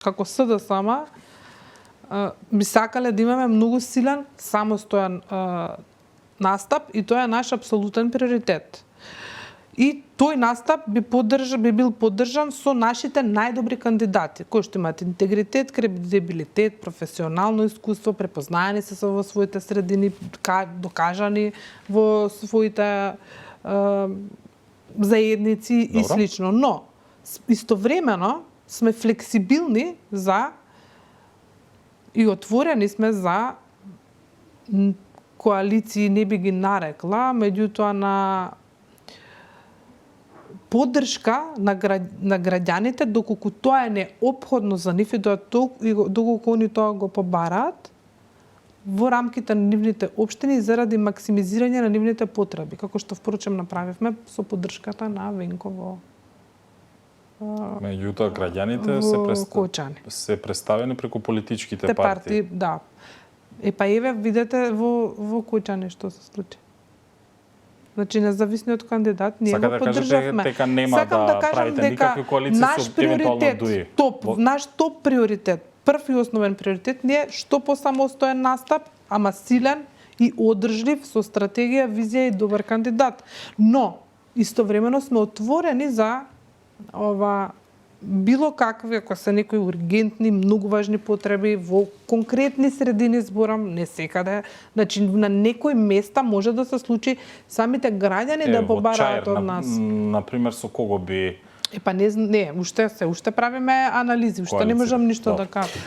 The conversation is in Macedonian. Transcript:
како СДСМ би сакале да имаме многу силен, самостојан настап и тоа е наш апсолутен приоритет. И тој настап би бил поддржан со нашите најдобри кандидати, кои што имаат интегритет, кредибилитет, професионално искуство, препознаени се во своите средини, докажани во своите заедници и слично. Но, истовремено, сме флексибилни и отворени сме за коалиции, не би ги нарекла, меѓутоа на поддршка на граѓаните доколку тоа е неопходно за нив и доколку они тоа го побараат во рамките на нивните општини заради максимизирање на нивните потреби, како што впрочем направивме со поддршката на Венко во меѓутоа граѓаните се представени преку политичките партии. Да. Еве видете во Кочани што се случи. Значи независниот кандидат ние го поддржавме. Дека нема да правите никакви коалиции со евентуално ДУИ. Наш топ приоритет, прв и основен приоритет ни е што посамостоен настап, ама силен и одржлив со стратегија, визија и добар кандидат. Но истовремено сме отворени за било какви, ако се некои ургентни, многу важни потреби во конкретни средини, зборам, не секаде. Значи, на некои места може да се случи самите граѓани да побараат од нас. Например, со кого би... Уште правиме анализи, уште не можам ништо да кажам.